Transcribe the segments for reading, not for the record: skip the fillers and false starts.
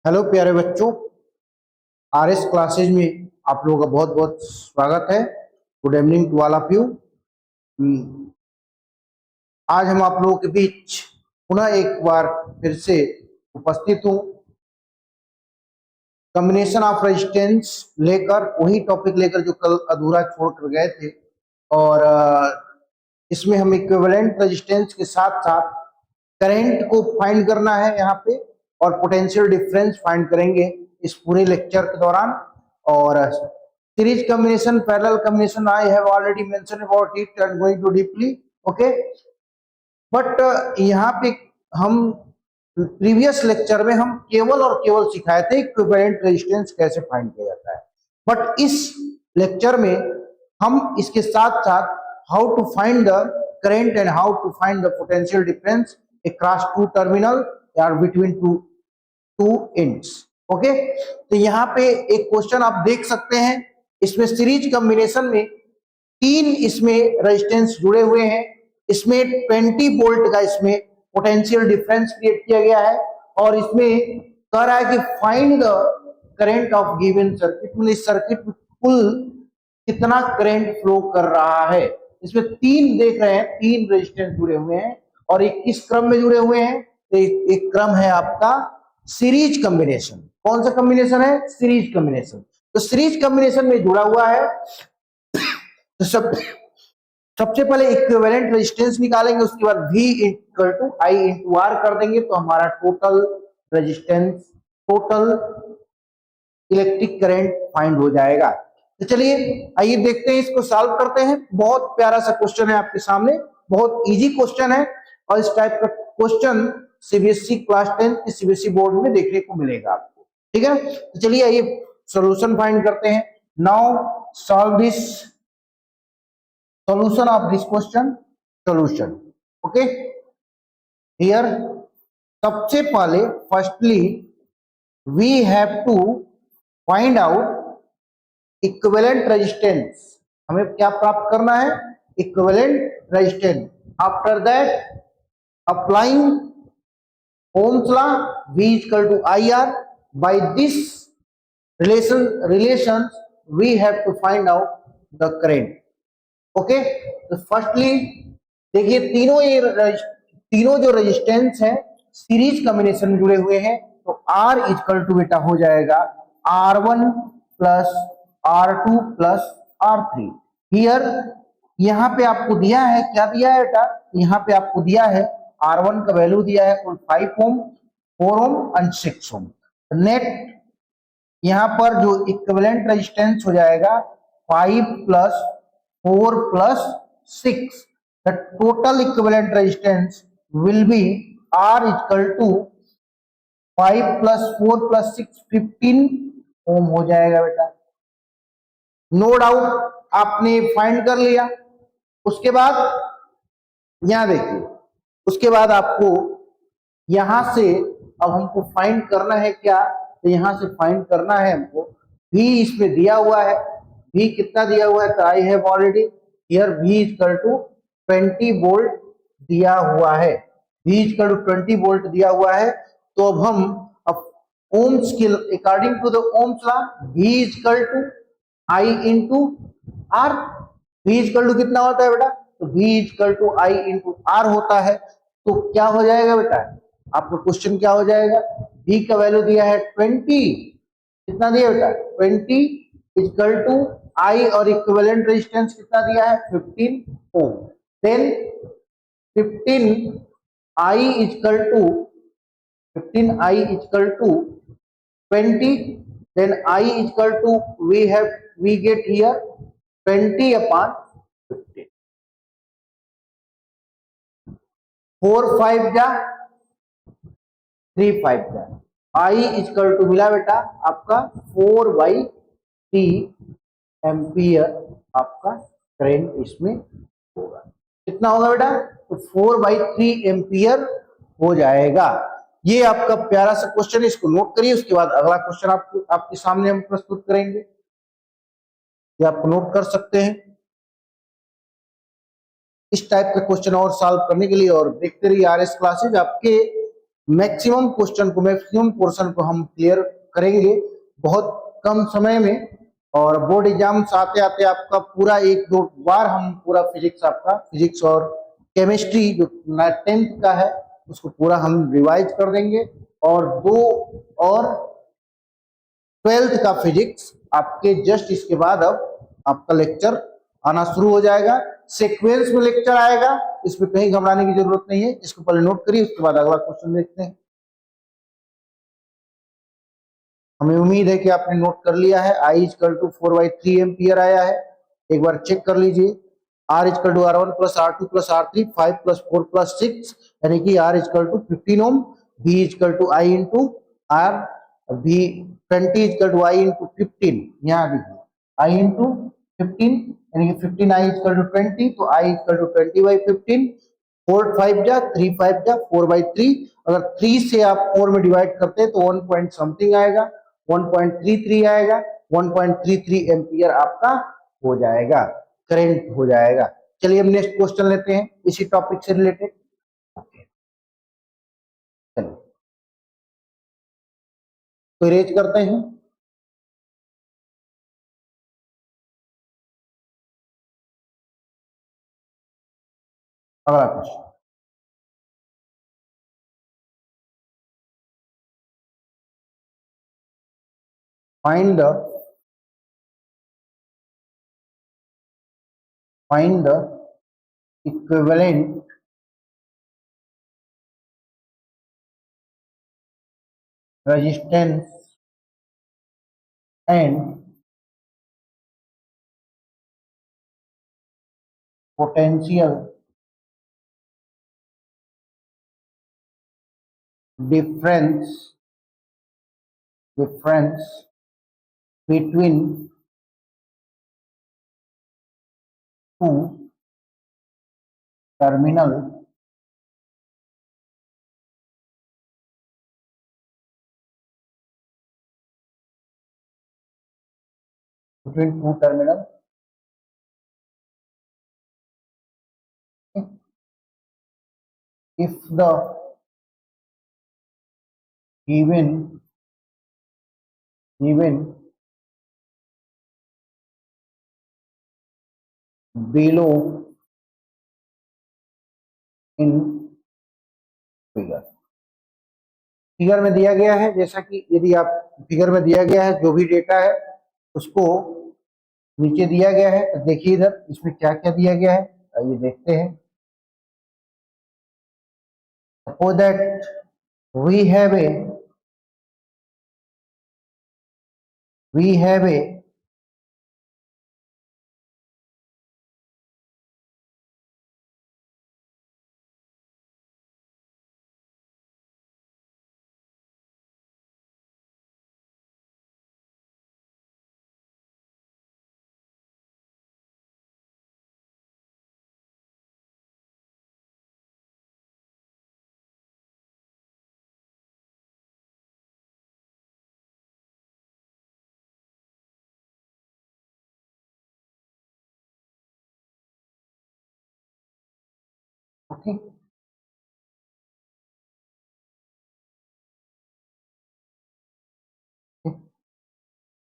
Hello प्यारे बच्चों, RS classes में आप लोगों का बहुत बहुत स्वागत है। Good evening to all of you. आज हम आप लोगों के बीच पुनः एक बार फिर से उपस्थित हूँ। कॉम्बिनेशन ऑफ रेजिस्टेंस लेकर, वही टॉपिक लेकर जो कल अधूरा छोड़ कर गए थे। और इसमें हम इक्विवेलेंट रेजिस्टेंस के साथ साथ करंट को फाइंड करना है यहाँ पे, और पोटेंशियल डिफरेंस फाइंड करेंगे इस पूरे लेक्चर के दौरान। और series combination, parallel combination, I have already mention about it and going to deeply, okay. But यहाँ पे हम प्रीवियस लेक्चर में हम केवल और केवल सिखाए थे इक्विवेलेंट रेजिस्टेंस कैसे फाइंड किया जाता है। बट इस लेक्चर में हम इसके साथ साथ how to find the current and how to find the potential difference across two terminal या बिटवीन टू एंड्स, ओके। तो यहाँ पे एक क्वेश्चन आप देख सकते हैं। इसमें सीरीज कॉम्बिनेशन में तीन इसमें रेजिस्टेंस जुड़े हुए हैं। इसमें 20 वोल्ट का इसमें पोटेंशियल डिफरेंस क्रिएट किया गया है, और इसमें कह रहा है कि find the current of given circuit, मतलब इस सर्किट में कुल कितना करंट फ्लो कर रहा है। इसमें तीन देख रहे हैं, तीन रेजिस्टेंस जुड़े हुए हैं, और एक किस क्रम में जुड़े हुए हैं, तो एक क्रम है आपका सीरीज कॉम्बिनेशन। कौन सा कॉम्बिनेशन है? Series combination. तो सीरीज कॉम्बिनेशन में जुड़ा हुआ है। तो सबसे पहले इक्विवेलेंट रेजिस्टेंस निकालेंगे, उसके बाद V equal to I into R कर देंगे, तो हमारा total resistance, total electric current find हो जाएगा। तो चलिए आइए देखते हैं, इसको सॉल्व करते हैं। बहुत प्यारा सा क्वेश्चन है आपके सामने, बहुत इजी क्वेश्चन है, और इस टाइप का क्वेश्चन सीबीएसई क्लास 10 की सीबीएसई बोर्ड में देखने को मिलेगा आपको, ठीक है। तो चलिए आइए सॉल्यूशन फाइंड करते हैं। Now solve this solution of this question, solution, okay। here सबसे पहले firstly we have to find out equivalent resistance। हमें क्या प्राप्त करना है? equivalent resistance। after that applying Ohm's law, V is equal to IR, by this relations we have to find out the current, okay. तो firstly देखिए, तीनों जो resistance है सीरीज कॉम्बिनेशन में जुड़े हुए हैं, तो R इक्वल टू बेटा हो जाएगा R1 plus R2 plus R3। Here यहाँ पे आपको दिया है, क्या दिया है बेटा? यहाँ पे आपको दिया है R1 का वैल्यू दिया है 5 ओम, 4 ओम एंड 6 ओम। नेट यहाँ पर जो इक्विवेलेंट रेजिस्टेंस हो जाएगा 5 plus 4 plus 6, the total equivalent resistance will be R equal to 5 plus 4 plus 6, 15 ओम हो जाएगा बेटा। नो डाउट आपने फाइंड कर लिया। उसके बाद यहां देखिए, उसके बाद आपको यहां से अब हमको फाइंड करना है क्या? तो यहां से फाइंड करना है हमको V इसमें दिया हुआ है। V कितना दिया हुआ है? तो I have already here V equal to 20 volt दिया हुआ है। V इक्वल टू 20 वोल्ट दिया हुआ है। तो अब हम ओम्स के according to the Ohm's law V equal to I into R. V equal to कितना होता है बेटा? तो V equal to I into R होता है। तो क्या हो जाएगा बेटा? आपका क्वेश्चन क्या हो जाएगा? V का वैल्यू दिया है 20, कितना दिया बेटा? 20 इक्वल टू I, और इक्विवेलेंट रेजिस्टेंस कितना दिया है? 15 ohm. Then 15I equal to 20, then I equal to we get here 20 upon 15। 4 5 जा 3 5 जा, I इक्वल टू मिला बेटा आपका 4/3 एम्पियर आपका करंट इसमें होगा। कितना होगा बेटा? तो 4/3 एम्पियर हो जाएगा। ये आपका प्यारा सा क्वेश्चन है, इसको नोट करिए। उसके बाद अगला क्वेश्चन आपके सामने हम प्रस्तुत करेंगे, ये आप नोट कर सकते हैं। इस टाइप का क्वेश्चन और सॉल्व करने के लिए और देखते रहिए आरएस क्लासेज। आपके मैक्सिमम क्वेश्चन को, मैक्सिमम पोर्शन को हम क्लियर करेंगे बहुत कम समय में। और बोर्ड एग्जाम्स आते आते आपका पूरा एक दो बार हम पूरा फिजिक्स, आपका फिजिक्स और केमिस्ट्री जो 10th का है उसको पूरा हम रिवाइज कर देंगे। और 2 और 12th का फिजिक्स आपके जस्ट इसके बाद अब आपका लेक्चर आना शुरू हो जाएगा। सीक्वेंस में लेक्चर आएगा, इसमें कहीं घबराने की जरूरत नहीं है। इसको पहले नोट करिए, उसके बाद अगला क्वेश्चन देखते हैं। हमें उम्मीद है कि आपने नोट कर लिया है। I इक्वल टू 4/3 एम्पियर आया है, एक बार चेक कर लीजिए। R equal to R1 plus R2 plus R3 5 plus 4 plus 6 यानी कि R equal to 15 ohm. V equal to I into R, V 20 equal to I into 15। यहाँ देखिए I इंटू 15 यानी कि 15 I इक्वल टू 20, तो I equal to 20/15। 4 5 जा 3 5 जा 4/3। अगर 3 से आप 4 में डिवाइड करते हैं तो 1 पॉइंट समथिंग आएगा, 1.33 आएगा। 1.33 एम्पियर आपका हो जाएगा, करंट हो जाएगा। चलिए हम नेक्स्ट क्वेश्चन लेते हैं इसी टॉपिक से रिलेटेड। चलिए तो इरेज करते हैं। अगला question, find the equivalent resistance and potential difference between two terminal if the given below in figure। Figure में दिया गया है, जैसा कि यदि आप फिगर में दिया गया है जो भी डेटा है उसको नीचे दिया गया है, तो देखिए इधर इसमें क्या क्या दिया गया है, आइए देखते हैं। Suppose that we have a okay,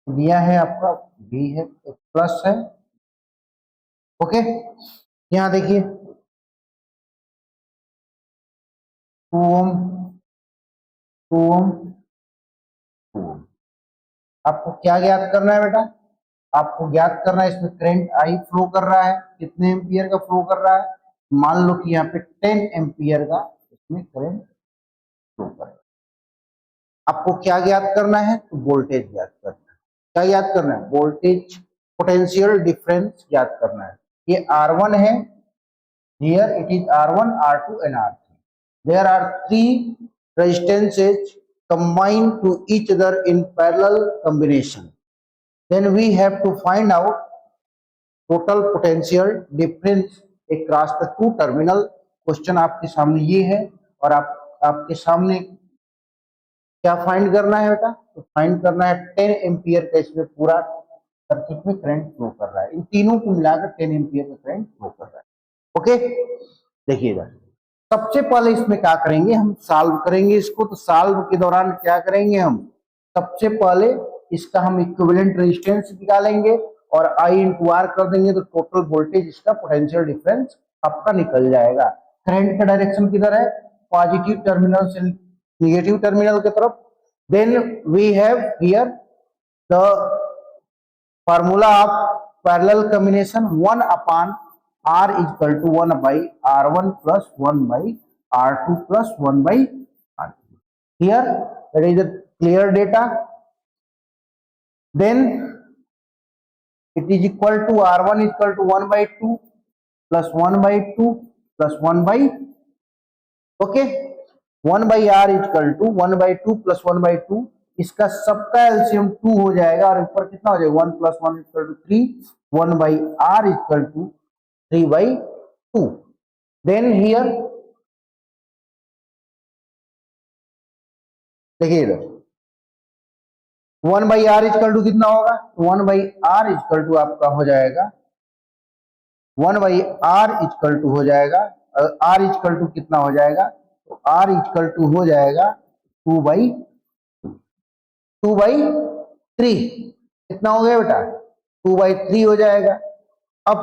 दिया है आपका V है, एक प्लस है। ओके, यहाँ देखिए 2 ओम 2 ओम 2 ओम। आपको क्या ज्ञात करना है बेटा? आपको ज्ञात करना है इसमें करंट I फ्लो कर रहा है, कितने एम्पियर का फ्लो कर रहा है? मान लो कि यहाँ पे 10 एम्पियर का इसमें करंट फ्लो कर रहा है। आपको क्या ज्ञात करना है? तो वोल्टेज ज्ञात करना है। क्या ज्ञात करना है? वोल्टेज पोटेंशियल डिफरेंस ज्ञात करना है। ये R1 है, here it is R1, R2 and R3. There are three resistances combined to each other in parallel combination. Then we have to find out total potential difference across the two terminal। Question आपके सामने ये है और आपके सामने क्या find करना है बेटा? तो फाइंड करना है 10 एम्पियर का इसमें पूरा सर्किट में करंट फ्लो कर रहा है। इन तीनों को मिलाकर 10 एम्पियर का करंट फ्लो कर रहा है। ओके, देखिएगा सबसे पहले इसमें क्या करेंगे, हम सॉल्व करेंगे इसको। तो सॉल्व के दौरान क्या करेंगे हम, सबसे पहले इसका हम इक्विवेलेंट रेजिस्टेंस निकालेंगे और आई इंटू आर कर देंगे, तो टोटल वोल्टेज इसका पोटेंशियल डिफरेंस आपका निकल जाएगा। करंट का डायरेक्शन किधर है, पॉजिटिव टर्मिनल से नेगेटिव टर्मिनल की तरफ। Then we have here the formula of parallel combination 1 upon R is equal to 1 by R1 plus 1 by R2 plus 1 by R2. Here that is a clear data. Then it is equal to R1 is equal to 1 by 2 plus 1 by 2 plus 1 by, okay, 1 by R is equal to 1 by 2 plus 1 by 2, इसका सबका LCM 2 हो जाएगा और ऊपर कितना हो जाएगा 1 plus 1 equal to 3, 1 by R equal to 3 by 2. Then here देखिए इधर 1 by R इक्वल टू कितना होगा, 1 by R इक्वल टू आपका हो जाएगा 1 by R इक्वल टू हो जाएगा, R इक्वल टू कितना हो जाएगा, तो R इक्वल टू हो जाएगा 2/3, कितना हो गया बेटा 2/3 हो जाएगा। अब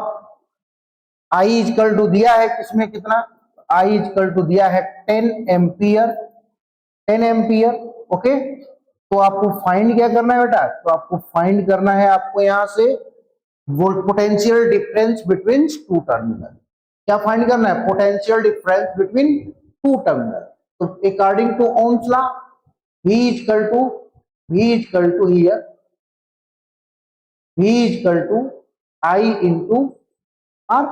I इक्वल टू दिया है किसमें कितना, I इक्वल टू दिया है 10 एम्पियर, 10 एम्पियर, ओके। तो आपको फाइंड क्या करना है बेटा, तो आपको फाइंड करना है आपको यहां से potential difference between two terminal. क्या फाइंड करना है, potential difference between two terminal. तो according to Ohm's law V equal to here V equal to I into R।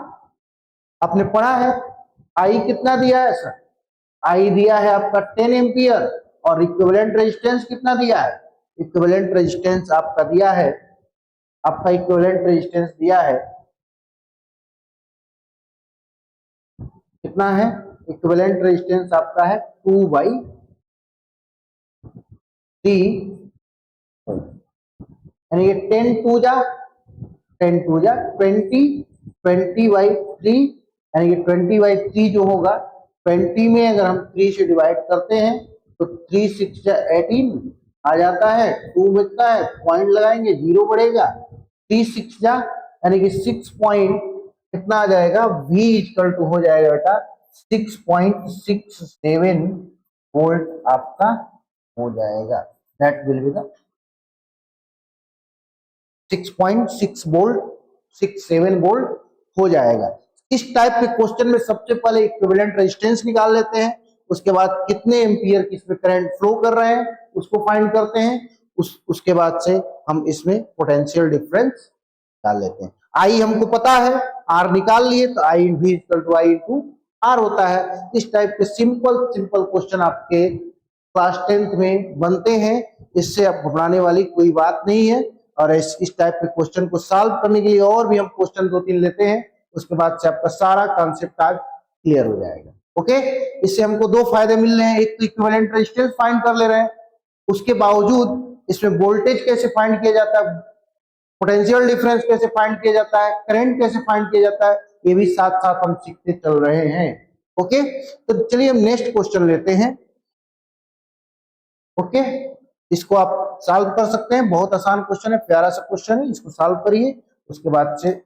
आपने पढ़ा है I कितना दिया है सर, I दिया है आपका 10 एम्पियर और इक्विवेलेंट रेजिस्टेंस कितना दिया है, इक्विवेलेंट रेजिस्टेंस आपका दिया है, आपका इक्विवेलेंट रेजिस्टेंस दिया है कितना है, इक्विवेलेंट रेजिस्टेंस आपका है 2/3, यानी कि 10 टू जा 20/3, यानी कि 20/3 जो होगा 20 में अगर हम 3 से डिवाइड करते हैं तो 3 6 जा 18 आ जाता है, 2 बचता है, पॉइंट लगाएंगे 0 बढ़ेगा, 3 6 जा यानी कि 6 पॉइंट कितना आ जाएगा, V इक्वल टू हो जाएगा बेटा 6.67 वोल्ट आपका हो जाएगा। That will be the 6.6 volt 67 volt हो जाएगा। इस टाइप के क्वेश्चन में सबसे पहले इक्विवेलेंट रेजिस्टेंस निकाल लेते हैं, उसके बाद कितने एम्पियर की इसमें करंट फ्लो कर रहे हैं उसको फाइंड करते हैं, उसके बाद से हम इसमें पोटेंशियल डिफरेंस निकाल लेते हैं। आई हमको पता है, आर निकाल लिए तो आई भी equal to I into R होता है। इस टाइप के सिंपल क्वेश्चन आपके क्लास 10th में बनते हैं, इससे आप घबराने वाली कोई बात नहीं है। और इस टाइप के क्वेश्चन को सॉल्व करने के लिए और भी हम क्वेश्चन 2-3 लेते हैं, उसके बाद से आपका सारा कॉन्सेप्ट आज क्लियर हो जाएगा। ओके, इससे हमको दो फायदे मिल रहे हैं, एक तो इक्विवेलेंट रेजिस्टेंस फाइंड कर ले रहे हैं, उसके बावजूद इसमें वोल्टेज कैसे फाइंड किया जाता है, पोटेंशियल डिफरेंस कैसे फाइंड किया जाता है, करंट कैसे फाइंड किया जाता है, ये भी साथ साथ हम सीखते चल रहे हैं। ओके, तो चलिए हम नेक्स्ट क्वेश्चन लेते हैं। ओके, इसको आप सॉल्व कर सकते हैं, बहुत आसान क्वेश्चन है, प्यारा सा क्वेश्चन है, इसको सॉल्व करिए, उसके बाद से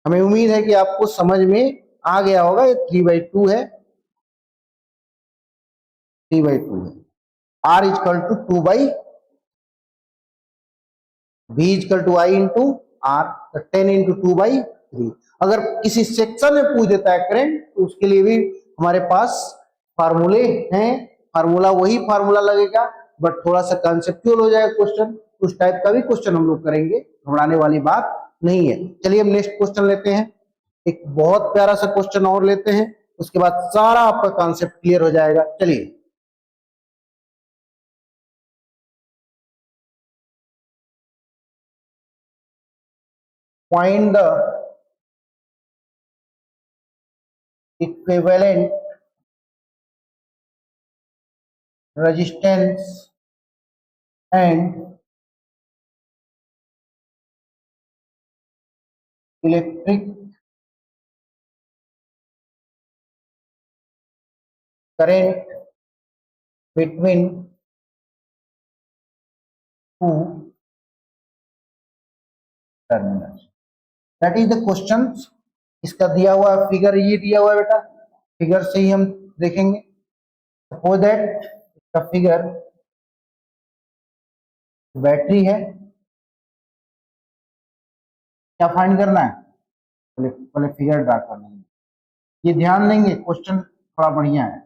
हमें उम्मीद है कि आपको समझ में आ गया होगा। ये 3/2 है, 3/2 है। R equal to 2/, V equal to I into R, 10 into 2/3। अगर किसी सेक्शन में पूछ देता है करंट तो उसके लिए भी हमारे पास फार्मूले हैं, फार्मूला वही फार्मूला लगेगा, बट थोड़ा सा कंसेप्चुअल हो जाएगा क्वेश्चन, उस टाइप का भी क्वेश्चन हम लोग करेंगे, घबराने वाली बात नहीं है। चलिए हम नेक्स्ट क्वेश्चन लेते हैं, एक बहुत प्यारा सा क्वेश्चन और लेते हैं, उसके बाद सारा आपका कॉन्सेप्ट क्लियर हो जाएगा। चलिए, find the equivalent resistance and electric current between two terminals. That is the questions. इसका दिया हुआ फिगर ये दिया हुआ है बेटा, फिगर से ही हम देखेंगे. सपोज दैट इसका फिगर बैटरी है, क्या फाइंड करना है, पहले पहले फिगर ड्रा करना है. ये ध्यान देंगे, क्वेश्चन थोड़ा बढ़िया है.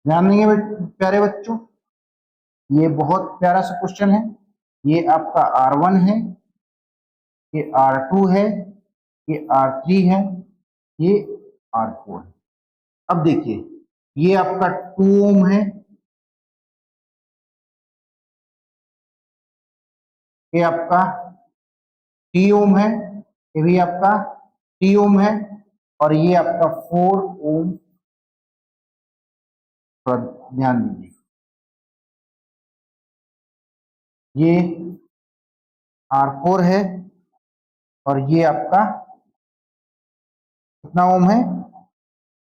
ध्यान देंगे प्यारे बच्चों, ये बहुत प्यारा सा क्वेश्चन है. ये आपका R1 है, ये R2 है, ये R3 है, ये R4 है. अब देखिए ये आपका 2 ओम है, ये आपका 3 ओम है, ये भी आपका 3 ओम है, और ये आपका 4 ओम. ध्यान दीजिए ये R4 है और ये आपका कितना ओम है,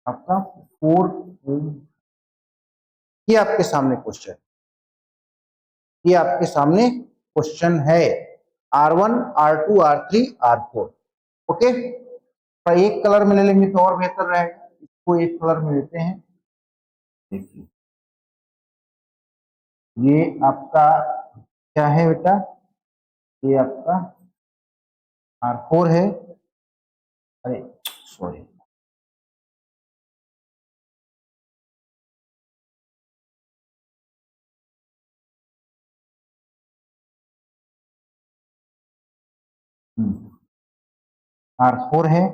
आपका 4 ओम. ये आपके सामने क्वेश्चन, ये आपके सामने क्वेश्चन है. R1, R2, R3, R4. Okay, तो एक कलर में ले लेंगे तो और बेहतर रहेगा. इसको एक कलर में लेते हैं. देखिए ये आपका क्या है बेटा, ये आपका R4 है. अरे सॉरी, R4 है,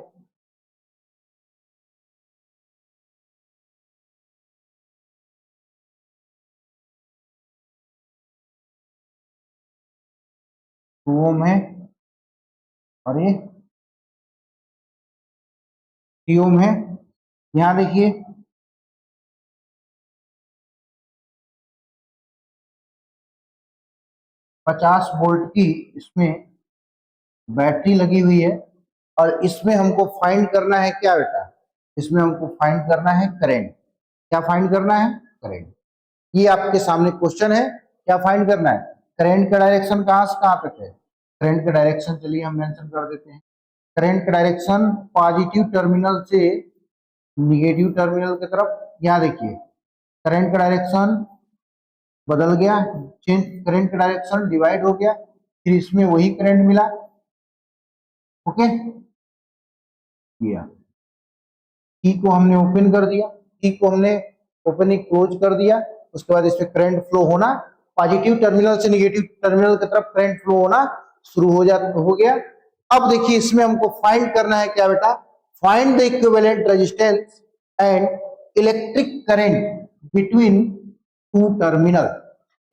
टू ओम है, और ये 3 ओम है. यहां देखिए 50 वोल्ट की इसमें बैटरी लगी हुई है, और इसमें हमको फाइंड करना है क्या बेटा, इसमें हमको फाइंड करना है करंट. क्या फाइंड करना है, करंट. ये आपके सामने क्वेश्चन है, क्या फाइंड करना है, करंट का डायरेक्शन कहां से कहां तक है. करंट का डायरेक्शन चलिए हम मेंशन कर देते हैं. करंट का डायरेक्शन पॉजिटिव टर्मिनल से निगेटिव टर्मिनल की तरफ. यहाँ देखिए करंट का डायरेक्शन बदल गया, चेंज, करंट का डायरेक्शन डिवाइड हो गया, फिर इसमें वही करंट मिला. ओके, किया, की को हमने ओपन कर दिया, की को हमने ओपन क्लोज कर दिया. उसके बाद इसमें करंट फ्लो होना, पॉजिटिव टर्मिनल से निगेटिव टर्मिनल की तरफ करंट फ्लो होना शुरू हो गया. अब देखिए इसमें हमको फाइंड करना है क्या बेटा, find the equivalent resistance and electric current between two terminal.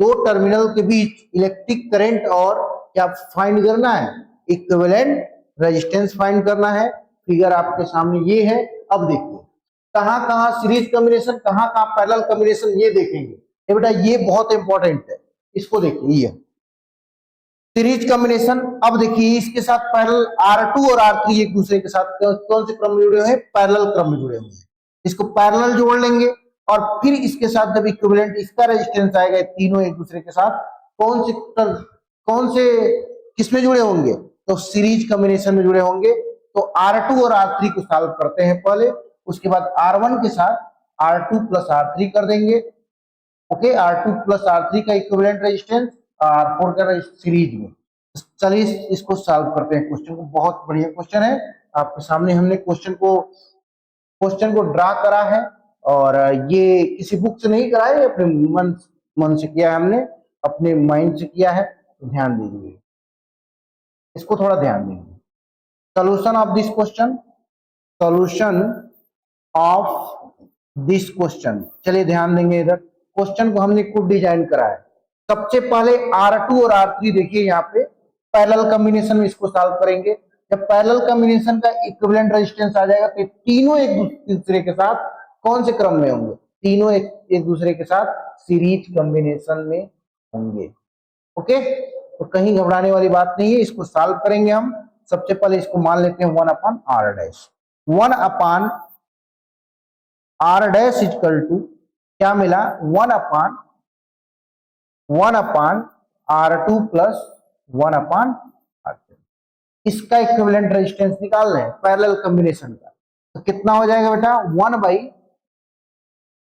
दो टर्मिनल के बीच इलेक्ट्रिक करंट और क्या फाइंड करना है, इक्विवेलेंट रेजिस्टेंस फाइंड करना है. फिगर आपके सामने ये है. अब देखिए कहां कहां सीरीज कॉम्बिनेशन, कहां कहां पैरेलल कॉम्बिनेशन, ये देखेंगे. ये बेटा ये बहुत इंपॉर्टेंट है, इसको देखिए. ये सीरीज कॉम्बिनेशन. अब देखिए इसके साथ पैरेलल R2 और R3 एक दूसरे के साथ कौन से क्रम में जुड़े हुए हैं, पैरेलल क्रम में जुड़े हुए हैं. इसको पैरेलल जोड़ लेंगे, और फिर इसके साथ जब इक्विवेलेंट इसका रेजिस्टेंस आएगा, तीनों एक दूसरे के साथ कौन से किसमें जुड़े होंगे, तो सीरीज कॉम्बिनेशन में जुड़े होंगे. तो R2 और R3 को सॉल्व करते हैं पहले, उसके बाद R1 के साथ R2 प्लस R3 कर देंगे, ओके, R2 प्लस R3 का इक्विवेलेंट रेजिस्टेंस, R4 का सीरीज में। चलिए इसको सॉल्व करते हैं क्वेश्चन को। बहुत बढ़िया क्वेश्चन है, आपके सामने हमने क्वेश्चन को ड्रा करा है, और ये किसी बुक से नहीं करा है, अपने मन से किया है हमने, अपने माइंड से किया है। तो ध्यान दीजिए, इसको थोड़ा ध्यान दीजिए। Solution of this question, solution of this question. चलिए ध्यान देंगे, इधर क्वेश्चन को हमने खुद डिजाइन करा है। सबसे पहले R2 और R3 देखिए, यहाँ पे पैरेलल कॉम्बिनेशन में इसको सॉल्व करेंगे। जब पैरेलल कॉम्बिनेशन का इक्विवेलेंट रेजिस्टेंस आ जाएगा तो तीनों एक दूसरे के साथ कौन से क्रम में होंगे? तीनों एक दूसरे के साथ सीरीज कॉम्बिनेशन में होंगे। ओके, तो कहीं घबराने वाली बात नहीं है, इसको सॉल्व करेंगे हम। सबसे पहले इसको मान लेते हैं 1 upon R dash. 1 upon R dash equal to क्या मिला? 1 upon R2 plus 1 upon R3। इसका इक्विवेलेंट रेजिस्टेंस निकाल रहे हैं पैरेलल कॉम्बिनेशन का, तो कितना हो जाएगा बेटा? 1 by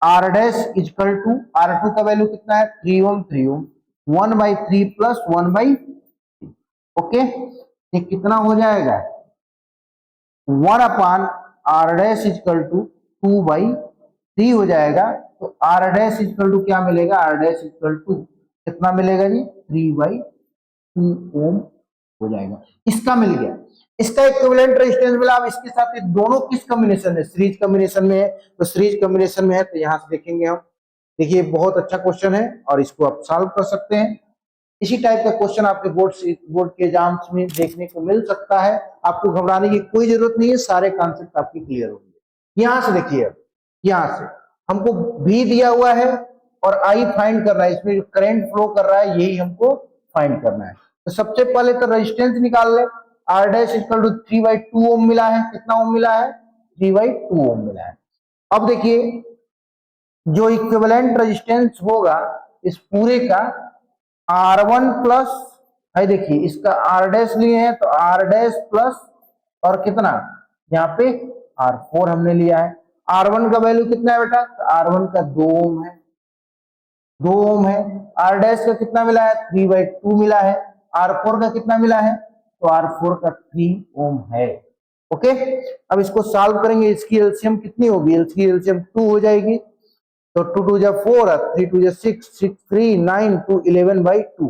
R dash equal to R2 का वैल्यू कितना है? 3 ohm, 3 ohm, 1 by 3 plus 1 by 3। Okay, ये कितना हो जाएगा? 1 upon R dash equal to 2 by 3 हो जाएगा। तो R डैश इक्वल टू क्या मिलेगा? R डैश इक्वल टू कितना मिलेगा जी? 3 बाई 2 ओम हो जाएगा। इसका मिल गया, इसका इक्विवेलेंट रेजिस्टेंस मिला। अब इसके साथ ये दोनों किस कॉम्बिनेशन है? सीरीज कॉम्बिनेशन में है। तो सीरीज कॉम्बिनेशन में है तो यहां से देखेंगे हम। देखिए बहुत अच्छा क्वेश्चन है और इसको आप सॉल्व कर सकते हैं। इसी टाइप का क्वेश्चन आपके बोर्ड के एग्जाम्स में देखने को मिल सकता है। आपको घबराने की कोई जरूरत नहीं है, सारे कॉन्सेप्ट आपके क्लियर होंगे। यहां से देखिए, यहां से हमको V दिया हुआ है और I फाइंड करना है, इसमें जो करंट फ्लो कर रहा है यही हमको फाइंड करना है। तो सबसे पहले तो रेजिस्टेंस निकाल ले। R dash equal to 3 by 2 ohm मिला है। कितना ओम मिला है? 3 बाई 2 ओम मिला है। अब देखिए जो इक्विवेलेंट रेजिस्टेंस होगा इस पूरे का R1 प्लस है, देखिए इसका R डैश लिए हैं तो R डैश प्लस और कितना यहाँ पे R4 हमने लिया है। R1 का वैल्यू कितना है बेटा? तो R1 का 2 ओम है, 2 ओम है। R डैश का कितना मिला है? 3 बाई 2 मिला है। R4 का कितना मिला है? तो R4 का 3 ओम है। ओके, अब इसको सॉल्व करेंगे। इसकी एलसीएम कितनी होगी? इसकी एलसीएम 2 हो जाएगी। तो 2 2 जा 4, 3 2 जा 6, 6 3 9 2 11 बाई 2।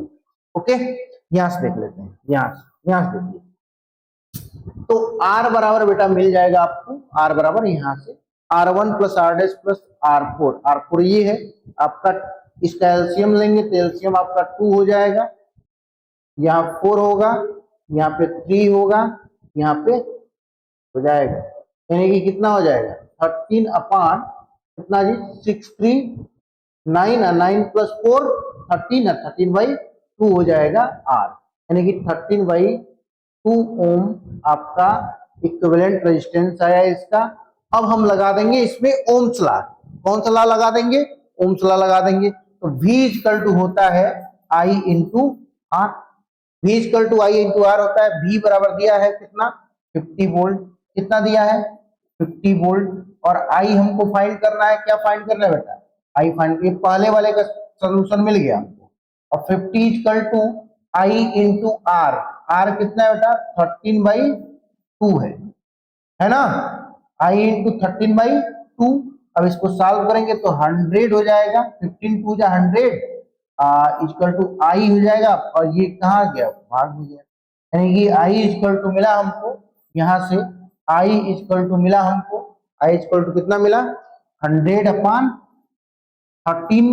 ओके, यहां से देख लेते हैं, यहां से देखिए। तो R बराबर बेटा मिल जाएगा आपको, R बराबर यहां से R1 plus R dash plus R4। R4 ये है आपका, इसका एलसीएम लेंगे तो एलसीएम आपका 2 हो जाएगा। यहाँ 4 होगा, यहाँ पे 3 होगा, यहाँ पे हो जाएगा, यानी कि कितना हो जाएगा? 13 अपॉन कितना जी? 6 3 9 9 प्लस 4 13 13 बाई 2 हो जाएगा R, यानी कि 13 बाई 2 ओम आपका इक्विवेलेंट रेजिस्टेंस आया इसका। अब हम लगा देंगे इसमें ओम्स लॉ। कौन सा लॉ लगा देंगे? ओम्स लॉ लगा देंगे। तो V इक्वल टू होता है I into R। V equal to I into R होता है। V बराबर दिया है कितना? 50 वोल्ट। कितना दिया है? 50 वोल्ट। और I हमको फाइंड करना है। क्या फाइंड करना है बेटा? I फाइंड, ये पहले वाले का सोल्यूशन मिल गया हमको। और 50 equal to I into R। R कितना है बेटा? 13 बाई 2 है ना? I into 13 by 2। अब इसको सॉल्व करेंगे तो 100 हो जाएगा। 15 2 जा 100 इक्वल टू I हो जाएगा। और ये कहाँ गया? भाग में गया, यानी कि I इक्वल टू मिला हमको यहाँ से, I इक्वल टू मिला हमको, I इक्वल टू कितना मिला? 100 अपॉन 13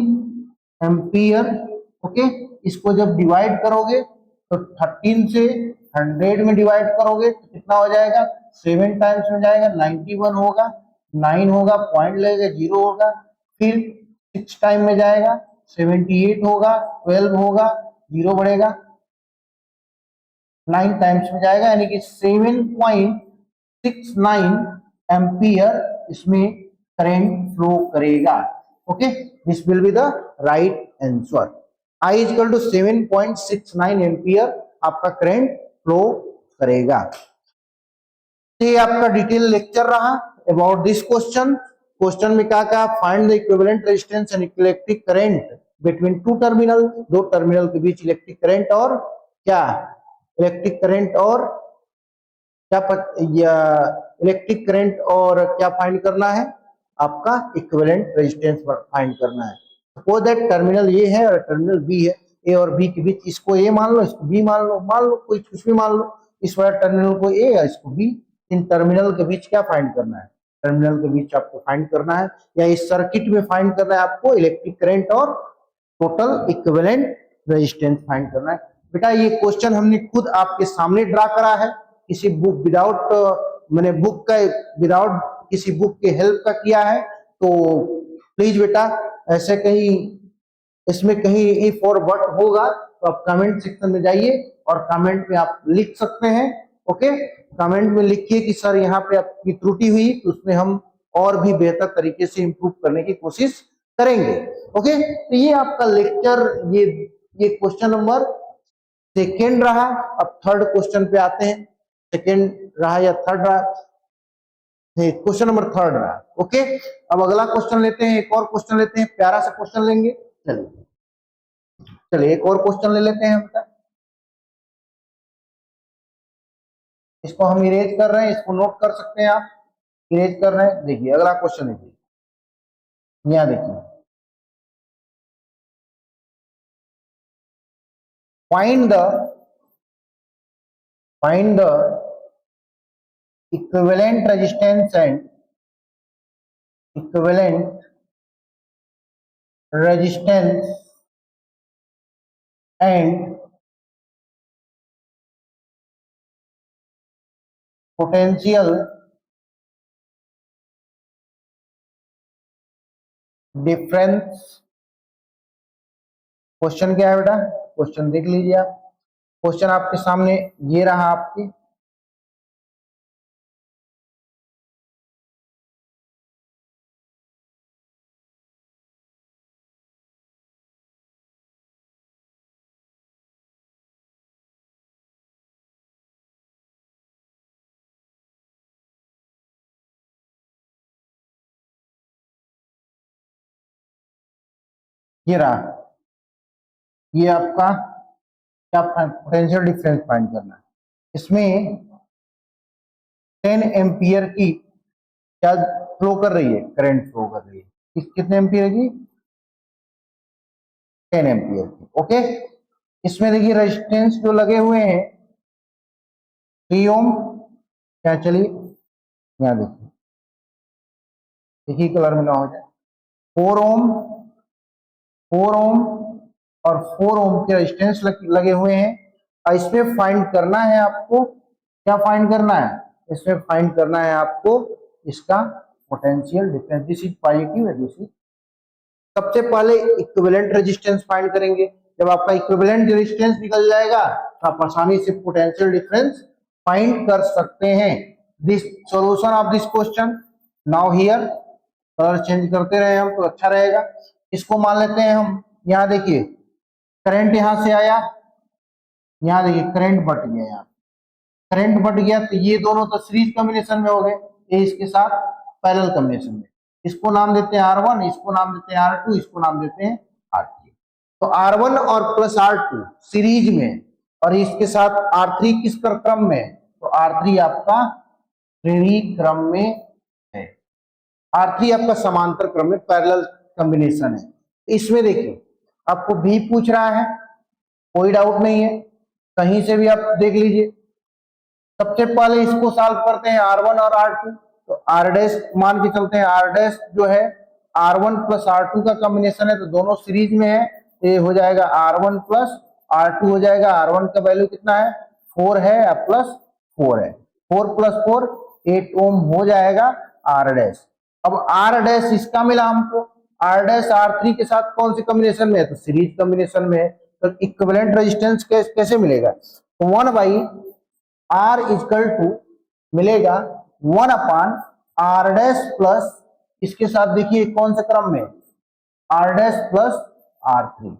एम्पियर। ओके, इसको जब डिवाइड करोगे तो 13 से 100 में डिवाइड करोगे तो कितना हो जाएगा? 7 टाइम्स में जाएगा, 91 होगा, 9 होगा, पॉइंट लगेगा, 0 होगा, फिर 6 टाइम में जाएगा, 78 होगा, 12 होगा, 0 बढ़ेगा, 9 टाइम्स में जाएगा, यानी कि 7.69 एम्पियर इसमें करंट फ्लो करेगा। Okay, this will be the right answer. I equal to 7.69 ampere आपका करंट फ्लो करेगा। ये आपका डिटेल लेक्चर रहा अबाउट दिस क्वेश्चन। क्वेश्चन में क्या कहा, find the equivalent resistance and electric current between two terminal, दो टर्मिनल के बीच इलेक्ट्रिक करंट और क्या, इलेक्ट्रिक करंट और क्या इलेक्ट्रिक करंट और क्या फाइंड करना है, आपका इक्विवेलेंट रेजिस्टेंस फाइंड करना है। सपोज दैट टर्मिनल ए है और टर्मिनल बी है, ए और बी के बीच, इसको ए मान लो, इसको बी मान लो कोई कुछ भी मान लो, इस वाले टर्मिनल को ए या इसको बी, इन टर्मिनल के बीच क्या फाइंड करना है, टर्मिनल के बीच आपको फाइंड करना है, या इस सर्किट में फाइंड करना है आपको इलेक्ट्रिक करंट और टोटल इक्विवेलेंट रेजिस्टेंस फाइंड करना है। बेटा ये क्वेश्चन हमने खुद आपके सामने ड्रा करा है, किसी बुक विदाउट मैंने बुक का विदाउट किसी बुक के हेल्प का किया है, तो प्लीज बेटा ऐसे कहीं इसमें कहीं इफ और बट होगा तो आप कमेंट सेक्शन में जाइए और कमेंट में आप लिख सकते हैं। ओके, कमेंट में लिखिए कि सर यहाँ पे आपकी त्रुटि हुई, तो उसमें हम और भी बेहतर तरीके से इंप्रूव करने की कोशिश करेंगे। ओके, तो ये आपका लेक्चर, ये क्वेश्चन नंबर सेकेंड रहा। अब थर्ड क्वेश्चन पे आते हैं, सेकेंड रहा या थर्ड रहा, क्वेश्चन नंबर थर्ड रहा। ओके, अब अगला क्वेश्चन लेते हैं, एक और क्वेश्चन लेते हैं, प्यारा सा क्वेश्चन लेंगे। चलिए एक और क्वेश्चन ले लेते हैं हम, इसको हम इरेज कर रहे हैं, इसको नोट कर सकते हैं आप, इरेज कर रहे हैं। देखिए अगला क्वेश्चन देखिए, यहाँ देखिए, find the equivalent resistance and equivalent resistance and potential difference. Question क्या है बेटा, क्वेश्चन देख लीजिए आप, क्वेश्चन आपके सामने ये रहा आपके, ये रहा, ये आपका क्या पोटेंशियल डिफरेंस फाइंड करना है। इसमें 10 एम्पियर की क्या फ्लो कर रही है, करंट फ्लो कर रही है, कितने एम्पियर की, 10 एम्पियर की। ओके, इसमें देखिए रेजिस्टेंस जो लगे हुए हैं 3 ओम, क्या चलिए यहाँ देखिए, एक ही कलर में ना हो जाए, 4 ओम, 4 ओम और 4 ओम के रेजिस्टेंस लगे हुए हैं, और इसमें फाइंड करना है आपको, क्या फाइंड करना है, इसमें फाइंड करना है आपको इसका potential difference, this is positive है, दिस इज। सबसे पहले इक्विवेलेंट रेजिस्टेंस फाइंड करेंगे, जब आपका इक्विवेलेंट रेजिस्टेंस निकल जाएगा तो आप आसानी से पोटेंशियल डिफरेंस फाइंड कर सकते हैं। This solution of this question now here, colour change करते रहे हम तो अच्छा रहेगा। इसको मान लेते हैं हम, यहाँ देखिए करंट यहां से आया, यहाँ देखिए करंट बट गया, यहाँ करंट बट गया, तो ये दोनों तो सीरीज कॉम्बिनेशन में हो गए, ये इसके साथ पैरेलल कॉम्बिनेशन में, इसको नाम देते हैं R1, इसको नाम देते हैं R2, इसको नाम देते हैं R3। तो R1 और प्लस R2 सीरीज में, और इसके साथ R3 किस क्रम में, तो R3 आपका श्रेणी क्रम में है, R3 आपका समांतर क्रम में पैरेलल कॉम्बिनेशन है। इसमें देखिए आपको भी पूछ रहा है, कोई डाउट नहीं है, कहीं से भी आप देख लीजिए। सबसे पहले इसको सॉल्व करते हैं R1 और R2, तो R डैश मान के चलते हैं, R डैश जो है R1 प्लस R2 का कॉम्बिनेशन है, तो दोनों सीरीज में है, ये हो जाएगा R1 प्लस R2 हो जाएगा। R1 का वैल्यू कितना है, 4 है, प्लस 4 है, 4 प्लस 4 8 ओम हो जाएगा R डैश। अब R डैश इसका मिला हमको, R डैश R3 के साथ कौन सी कॉम्बिनेशन में है, तो सीरीज कॉम्बिनेशन में है, तो इक्विवेलेंट रेजिस्टेंस कैसे मिलेगा, तो 1/R इक्वल टू मिलेगा 1 अपान R डैश प्लस, इसके साथ देखिए कौन से क्रम में, R डैश प्लस R3,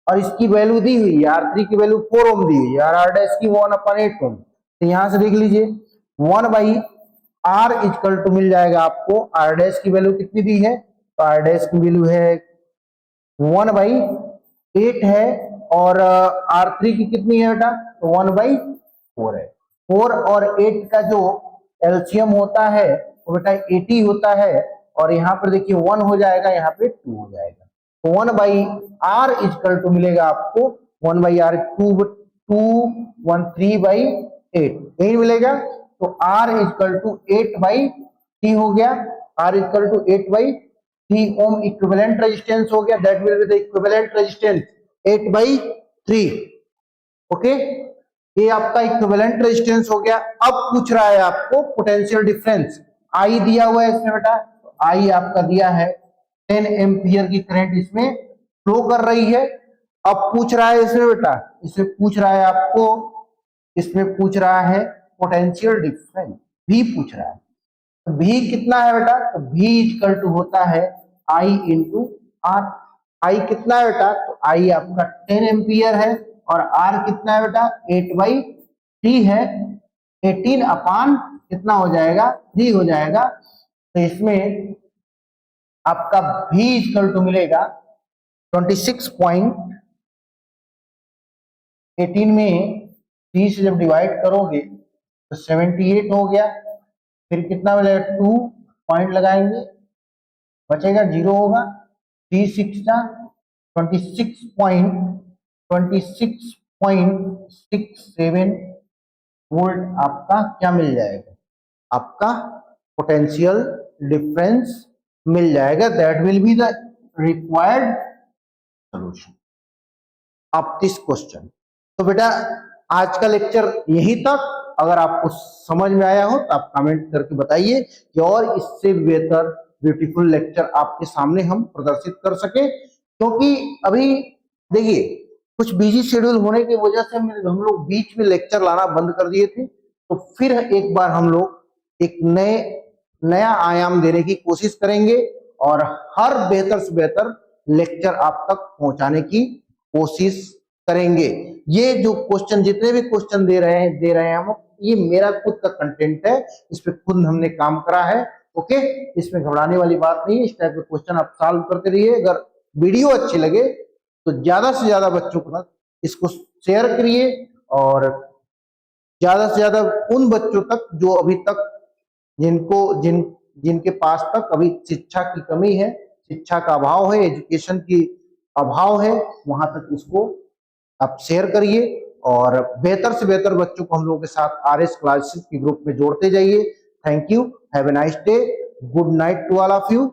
और इसकी वैल्यू दी हुई है, R3 की वैल्यू 4 ओम दी हुई है और R डैश की 1/8 ओम, तो यहां से देख लीजिए 1/, आर इक्वल टू मिल जाएगा आपको, आर डैश की वैल्यू कितनी दी है, तो आर डैश की वैल्यू है 1/8 है, और आर थ्री की कितनी है बेटा, तो 1/4 है। 4 और 8 का जो एलसीएम होता है वो बेटा 80 होता है, और यहाँ पर देखिए 1 हो जाएगा, यहाँ पे 2 हो जाएगा, तो 1/r इक्वल टू मिलेगा आपको 1/r, 213/8 यही मिलेगा। तो r इक्वल टू 8/3 हो गया, r equal to 8/3 ohm equivalent resistance हो गया, that will be the equivalent resistance 8/3। Okay, ये आपका इक्विवेलेंट रेजिस्टेंस हो गया। अब पूछ रहा है आपको पोटेंशियल डिफरेंस, आई दिया हुआ है इसमें बेटा, तो आई आपका दिया है 10 एम्पियर की करंट इसमें फ्लो कर रही है। अब पूछ रहा है इसमें बेटा, इसमें पूछ रहा है आपको, इसमें पूछ रहा है पोटेंशियल डिफरेंस, भी पूछ रहा है। तो भी कितना है बेटा, तो भी इक्वल टू होता है आई इंटू आर। आई कितना है बेटा, तो आई आपका 10 एम्पियर है, और आर कितना है बेटा, 8/3 है, 18 कितना हो जाएगा, 3 हो जाएगा। तो इसमें आपका भी इक्वल टू मिलेगा 26.18 में 3 से जब डिवाइड करोगे तो 78 हो गया, फिर कितना मिलेगा, 2 पॉइंट लगाएंगे, बचेगा 0 होगा, 3 6 26.67 वोल्ट आपका क्या मिल जाएगा, आपका पोटेंशियल डिफरेंस मिल जाएगा। That will be the required solution of this question. तो बेटा आज का लेक्चर यही तक, अगर आपको समझ में आया हो तो आप कमेंट करके बताइए कि और इससे बेहतर ब्यूटीफुल लेक्चर आपके सामने हम प्रदर्शित कर सके, क्योंकि अभी देखिए कुछ बिजी शेड्यूल होने की वजह से हम लोग बीच में लेक्चर लाना बंद कर दिए थे, तो फिर एक बार हम लोग एक नया आयाम देने की कोशिश करेंगे, और हर बेहतर से बेहतर लेक्चर आप तक पहुंचाने की कोशिश करेंगे। ये जो क्वेश्चन, जितने भी क्वेश्चन दे रहे हैं हम, ये मेरा खुद का कंटेंट है, इस पे खुद हमने काम करा है। ओके, इसमें घबराने वाली बात नहीं है, इस टाइप के क्वेश्चन आप सॉल्व करते रहिए। अगर वीडियो अच्छी लगे तो ज्यादा से ज्यादा बच्चों को इसको शेयर करिए, और ज्यादा से ज्यादा उन बच्चों तक जो अभी तक जिनके पास तक अभी शिक्षा की कमी है, शिक्षा का अभाव है, एजुकेशन की अभाव है, वहां तक इसको आप शेयर करिए, और बेहतर से बेहतर बच्चों को हम लोगों के साथ आरएस क्लासेस के ग्रुप में जोड़ते जाइए। Thank you, have a nice day, good night to all of you.